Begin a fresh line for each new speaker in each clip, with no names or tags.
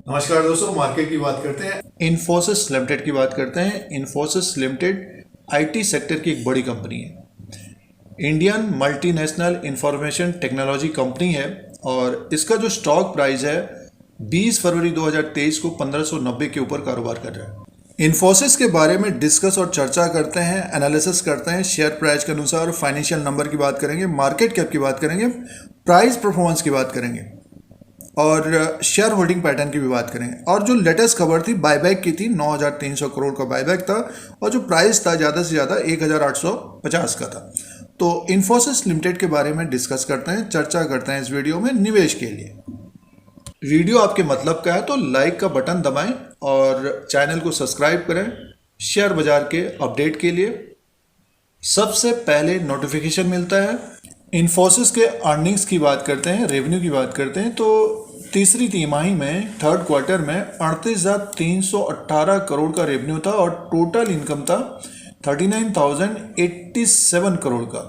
नमस्कार दोस्तों, मार्केट की बात करते हैं। इन्फोसिस लिमिटेड की बात करते हैं। इन्फोसिस लिमिटेड आईटी सेक्टर की एक बड़ी कंपनी है। Indian multinational information technology company है और इसका जो स्टॉक प्राइस है 20 फरवरी 2023 को 1590 के ऊपर कारोबार कर रहा है। इन्फोसिस के बारे में डिस्कस और चर्चा करते हैं, एनालिसिस करते हैं, शेयर प्राइस के अनुसार फाइनेंशियल नंबर की बात करेंगे, मार्केट कैप की बात करेंगे, प्राइस परफॉर्मेंस की बात करेंगे और शेयर होल्डिंग पैटर्न की भी बात करेंगे। और जो लेटेस्ट खबर थी बायबैक की थी, 9300 करोड़ का बायबैक था और जो प्राइस था ज़्यादा से ज़्यादा 1850 का था। तो इन्फोसिस लिमिटेड के बारे में डिस्कस करते हैं, चर्चा करते हैं इस वीडियो में निवेश के लिए। वीडियो आपके मतलब का है तो लाइक का बटन दबाएं और चैनल को सब्सक्राइब करें शेयर बाजार के अपडेट के लिए। सबसे पहले नोटिफिकेशन मिलता है। इन्फोसिस के अर्निंग्स की बात करते हैं, रेवेन्यू की बात करते हैं तो तीसरी तिमाही में थर्ड क्वार्टर में 38,318 करोड़ का रेवेन्यू था और टोटल इनकम था 39,087 करोड़ का।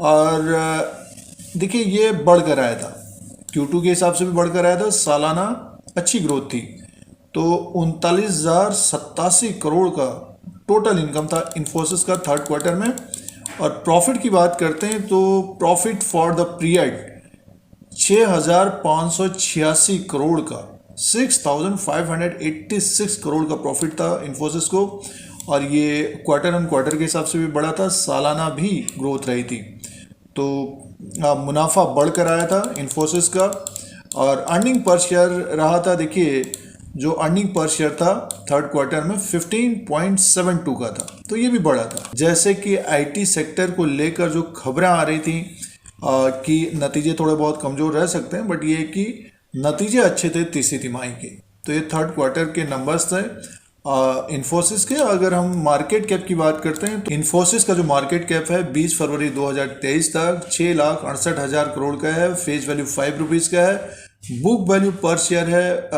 और देखिए ये बढ़कर आया था, Q2 के हिसाब से भी बढ़कर आया था, सालाना अच्छी ग्रोथ थी। तो 39,087 करोड़ का टोटल इनकम था इन्फोसिस का थर्ड क्वार्टर में। और प्रॉफिट की बात करते हैं तो profit for the period 6,586 crore का, 6,586 करोड़ का प्रॉफिट था इन्फोसिस को। और ये क्वार्टर ऑन क्वार्टर के हिसाब से भी बढ़ा था, सालाना भी ग्रोथ रही थी। तो मुनाफा बढ़कर आया था इन्फोसिस का। और अर्निंग पर शेयर रहा था, देखिए जो अर्निंग पर शेयर था थर्ड क्वार्टर में 15.72 का था, तो ये भी बढ़ा था। जैसे कि आईटी सेक्टर को लेकर जो खबरें आ रही थी कि नतीजे थोड़े बहुत कमज़ोर रह सकते हैं, बट ये कि नतीजे अच्छे थे तीसरी तिमाही के। तो ये थर्ड क्वार्टर के नंबर्स थे इन्फोसिस के। अगर हम मार्केट कैप की बात करते हैं तो इन्फोसिस का जो मार्केट कैप है 20 फरवरी 2023 तक 6,68,000 करोड़ का है। फेस वैल्यू 5 रुपीज़ का है। बुक वैल्यू पर शेयर है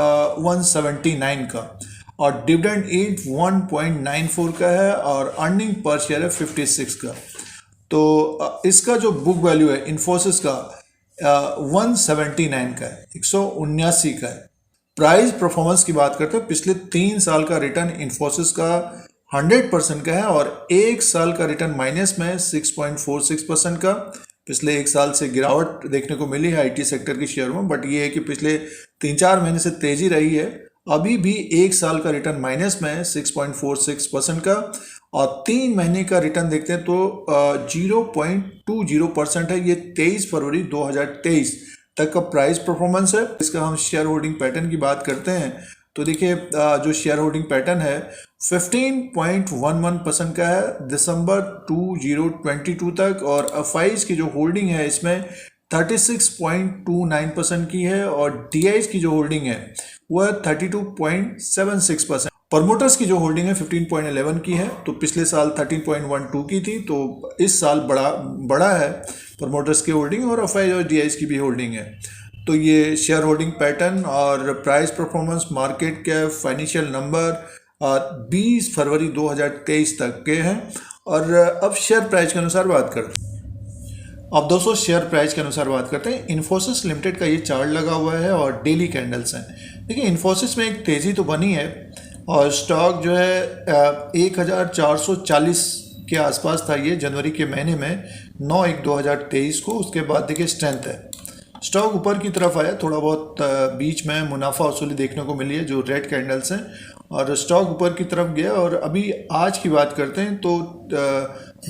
179 का और डिविडेंड यील्ड 1.94 का है और अर्निंग पर शेयर है 56 का। तो इसका जो बुक वैल्यू है इन्फोसिस का 179 का है, 179 का है। प्राइस परफॉर्मेंस की बात करते हैं, पिछले 3 साल का रिटर्न इन्फोसिस का 100% का है और एक साल का रिटर्न माइनस में 6.46% का। पिछले एक साल से गिरावट देखने को मिली है आईटी सेक्टर के शेयर में, बट ये है कि पिछले 3-4 महीने से तेजी रही है। अभी भी एक साल का रिटर्न माइनस में है 6.46% का और 3 महीने का रिटर्न देखते हैं तो 0.20% है। ये 23 फरवरी 2023 तक का प्राइस परफॉर्मेंस है। इसका हम शेयर होल्डिंग पैटर्न की बात करते हैं तो देखिए जो शेयर होल्डिंग पैटर्न है 15.11% का है दिसंबर 2022 तक और अफाइज की जो होल्डिंग है इसमें 36.29% की है और डीआईज की जो होल्डिंग है वह 32.76%। प्रमोटर्स की जो होल्डिंग है 15.11 की है, तो पिछले साल 13.12 की थी, तो इस साल बड़ा है प्रमोटर्स की होल्डिंग और एफआई और डीआईज की भी होल्डिंग है। तो ये शेयर होल्डिंग पैटर्न और price performance, market cap, financial number 20 फरवरी 2023 तक के हैं। और अब शेयर प्राइस के अनुसार बात करते हैं। अब दोस्तों शेयर प्राइस के अनुसार बात करते हैं। इन्फोसिस लिमिटेड का ये चार्ट लगा हुआ है और डेली कैंडल्स हैं। देखिए इन्फोसिस में एक तेज़ी तो बनी है और स्टॉक जो है 1440 के आसपास था ये जनवरी के महीने में 9/1/2023 को। उसके बाद देखिए स्ट्रेंथ है, स्टॉक ऊपर की तरफ आया, थोड़ा बहुत बीच में मुनाफा वसूली देखने को मिली है जो रेड कैंडल्स हैं और स्टॉक ऊपर की तरफ गया। और अभी आज की बात करते हैं तो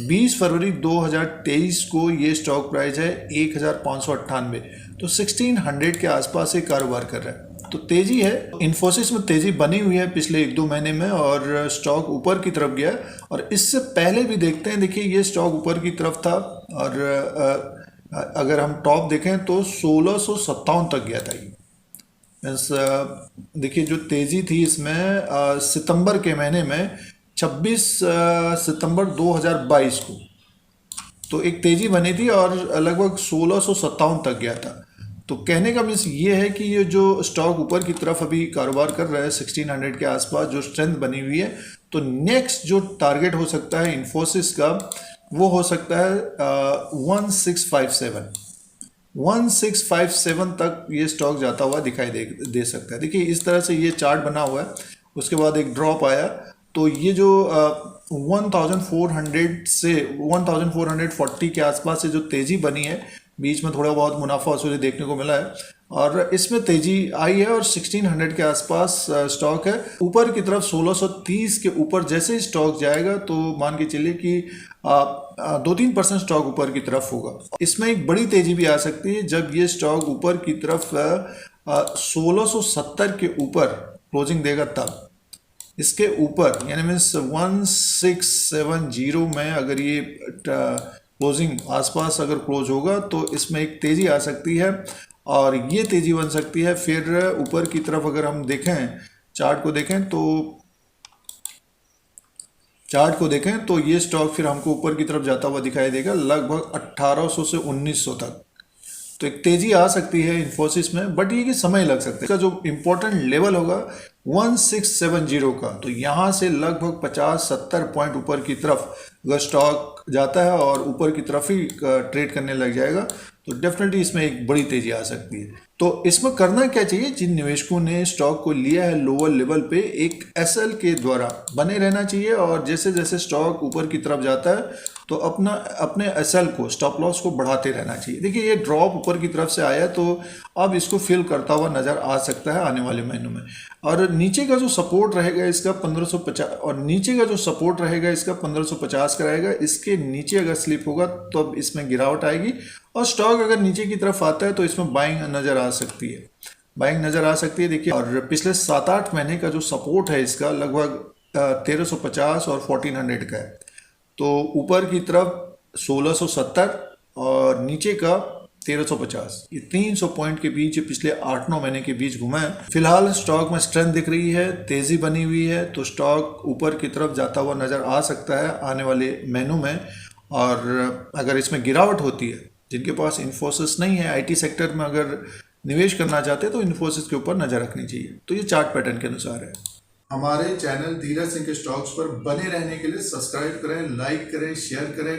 20 फरवरी 2023 को ये स्टॉक प्राइस है 1598, तो 1600 के आसपास ये कारोबार कर रहा है। तो तेज़ी है, इन्फोसिस में तेज़ी बनी हुई है पिछले 1-2 महीने में और स्टॉक ऊपर की तरफ गया। और इससे पहले भी देखते हैं, देखिए ये स्टॉक ऊपर की तरफ था और अगर हम टॉप देखें तो 1657 तक गया था ये। मीन्स देखिए जो तेज़ी थी इसमें सितंबर के महीने में 26 सितंबर 2022 को तो एक तेज़ी बनी थी और लगभग 1657 तक गया था। तो कहने का मीन्स ये है कि ये जो स्टॉक ऊपर की तरफ अभी कारोबार कर रहा है 1600 के आसपास जो स्ट्रेंथ बनी हुई है, तो नेक्स्ट जो टारगेट हो सकता है इन्फोसिस का वो हो सकता है 1657। 1657 तक ये स्टॉक जाता हुआ दिखाई दे सकता है। देखिए इस तरह से ये चार्ट बना हुआ है, उसके बाद एक ड्रॉप आया, तो ये जो 1400 से 1440 के आसपास से जो तेज़ी बनी है, बीच में थोड़ा बहुत मुनाफा वसूली देखने को मिला है और इसमें तेज़ी आई है और 1600 के आसपास स्टॉक है। ऊपर की तरफ 1630 के ऊपर जैसे ही स्टॉक जाएगा तो मान के चलिए कि 2-3% स्टॉक ऊपर की तरफ होगा। इसमें एक बड़ी तेज़ी भी आ सकती है जब ये स्टॉक ऊपर की तरफ 1670 के ऊपर क्लोजिंग देगा, तब इसके ऊपर यानी मीन्स 1670 में अगर ये क्लोजिंग आसपास अगर क्लोज होगा तो इसमें एक तेज़ी आ सकती है और ये तेज़ी बन सकती है। फिर ऊपर की तरफ अगर हम देखें, चार्ट को देखें तो ये स्टॉक फिर हमको ऊपर की तरफ जाता हुआ दिखाई देगा लगभग 1800 से 1900 तक। तो एक तेज़ी आ सकती है इन्फोसिस में, बट ये कि समय लग सकता है। इसका जो इम्पोर्टेंट लेवल होगा 1670 का, तो यहाँ से लगभग 50-70 पॉइंट ऊपर की तरफ अगर स्टॉक जाता है और ऊपर की तरफ ही ट्रेड करने लग जाएगा तो डेफिनेटली इसमें एक बड़ी तेज़ी आ सकती है। तो इसमें करना क्या चाहिए, जिन निवेशकों ने स्टॉक को लिया है लोअर लेवल पे, एक एसएल के द्वारा बने रहना चाहिए और जैसे जैसे स्टॉक ऊपर की तरफ जाता है तो अपने एसएल को, स्टॉप लॉस को बढ़ाते रहना चाहिए। देखिए ये ड्रॉप ऊपर की तरफ से आया तो अब इसको फिल करता हुआ नज़र आ सकता है आने वाले महीनों में। और नीचे का जो सपोर्ट रहेगा इसका 1550 और नीचे का जो सपोर्ट रहेगा इसका 1550 का रहेगा। इसके नीचे अगर स्लिप होगा तो अब इसमें गिरावट आएगी और स्टॉक अगर नीचे की तरफ आता है तो इसमें बाइंग नज़र आ सकती है। देखिए और पिछले 7-8 महीने का जो सपोर्ट है इसका लगभग 1350 और 1400 का है। तो ऊपर की तरफ 1670 और नीचे का 1350, ये 300 पॉइंट के बीच पिछले 8-9 महीने के बीच घुमा है। फिलहाल स्टॉक में स्ट्रेंथ दिख रही है, तेज़ी बनी हुई है, तो स्टॉक ऊपर की तरफ जाता हुआ नज़र आ सकता है आने वाले महीनों में। और अगर इसमें गिरावट होती है, जिनके पास इन्फोसिस नहीं है, आईटी सेक्टर में अगर निवेश करना चाहते हैं तो इन्फोसिस के ऊपर नज़र रखनी चाहिए। तो ये चार्ट पैटर्न के अनुसार है।
हमारे चैनल धीरज सिंह के स्टॉक्स पर बने रहने के लिए सब्सक्राइब करें, लाइक करें, शेयर करें।